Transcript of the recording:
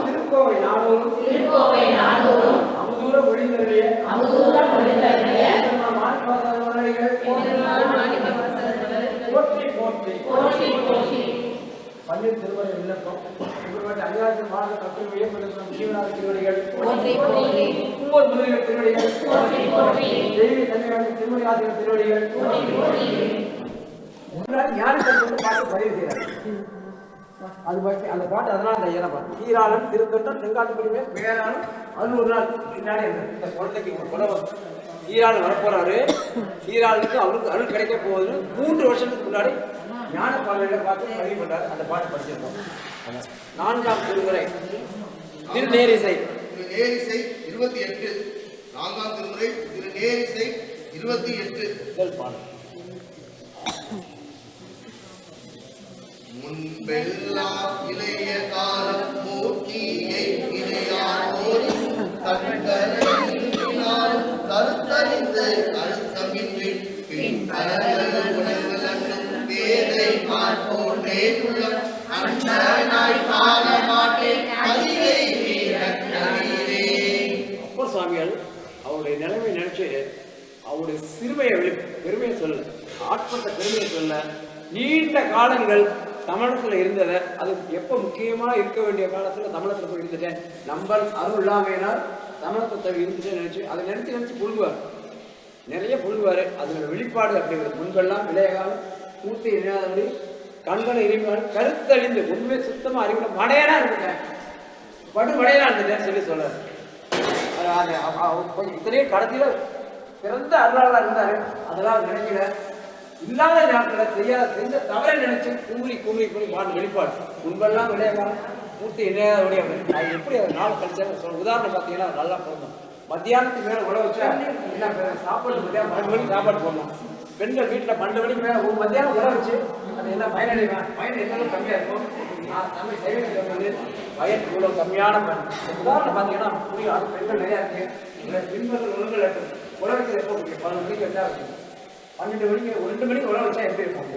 திருக்கோவை நாடோறும் அமுதூர மொழிந்தருடைய போற்றி பன்னீர் திருமண விண்ணப்பம் அஞ்சாவது மாத கப்பல் வியப்படுத்தும் ஜீவநாத திருவடிகள் ஒவ்வொரு முருகர் திருவடிகள் தெய்வீக தன்மையான திருமணியாசிரியர் திருவடிகள் ஞானத்தை பாட்டு பதிவு செய்யறாங்க. அது பற்றி அந்த பாட்டு அதனால அந்த இடம் ஈராளும் திருத்தொட்டம் செங்காட்டுக்குடியுமே வேறாலும் 600 நாள் பின்னாடி இந்த குழந்தைக்கு ஒரு குலவம் ஈராள் வரப்போறாரு. ஈராளுக்கு அவருக்கு அருள் கிடைக்க போகுது. 3 வருஷத்துக்கு முன்னாடி ஞான பாடல்களை பார்த்து பதிவு பண்றாரு. அந்த பாட்டு படிச்சிருக்கோம். 4ஆம் திருமுறை திருநேரிசை 28 4ஆம் திருமுறை திருநேரிசை 28 பாடல். முன்பெல்லாம் இளைய காலம் போக்கியை இளையாரோடு தன்கரையினால் கருத்தறிந்து அழுத்தமின்றி பின் பேதை பார்ப்போன்றே உள்ளம் அண்ணனாய் காண மாட்டேன் அறிவை அப்பர் சுவாமிகள் அவருடைய நிலைமை நினைச்சு அவருடைய சிறுமையை பெருமையை சொல்ல ஆட்பட்ட பெருமையை சொல்ல நீண்ட காலங்கள் தமிழகத்தில் இருந்ததை அது எப்போ முக்கியமாக இருக்க வேண்டிய காலத்தில் தமிழகத்தில் போய் இருந்துட்டேன் நம்பர் அருள் இல்லாமையினால் தமிழகத்தை இருந்துட்டேன்னு நினைச்சு அதை நினைச்சு புழுங்குவார். நிறைய புழுங்குவார். அதோட வெளிப்பாடு அப்படிங்கிறது முன்பெல்லாம் இளைய காலம் மூர்த்தி இணையாதபடி கண்களை எரிவாள் கருத்தழிந்து உண்மை சுத்தமாக அறிவுல மடையனா இருந்துட்டேன் படுமடையனா இருந்துட்டேன் சொல்லி சொல்றாரு. இத்தனையும் கடத்தில பிறந்த அருளாளா இருந்தாரு. அதெல்லாம் நினைக்கல இல்லாத நேரத்தில் செஞ்ச தவறை நினைச்சு கூறி பாட்டு வெளிப்பாடு முன்பெல்லாம் விளையாடலாம் மூர்த்தி இணையாதபடி அது எப்படி அதை நாள் கழிச்சு சொல்ல உதாரணம் பார்த்தீங்கன்னா நல்லா பொருந்தோம். மத்தியானத்துக்கு மேலே உழவு வச்சா என்ன சாப்பாடு மத்தியானம் 12 மணிக்கு சாப்பாடு போடணும். பெண்கள் வீட்டில் 12 மணிக்கு மேலே ஒரு மத்தியானம் உழவு வச்சு அது என்ன பயன் எந்த கம்மியாக இருக்கும். தமிழ் சைவத்தை பயன் இவ்வளோ கம்மியான பயன் உதாரணம் பார்த்தீங்கன்னா புரியும். பெண்கள் நிறையா இருக்கு. பின்பற்ற ஒழுங்கு உழவுக்கு எப்போ 11 மணிக்கு வச்சா 12 மணிக்கு 2 மணிக்கு உழவு வச்சா எப்படி இருக்கும்.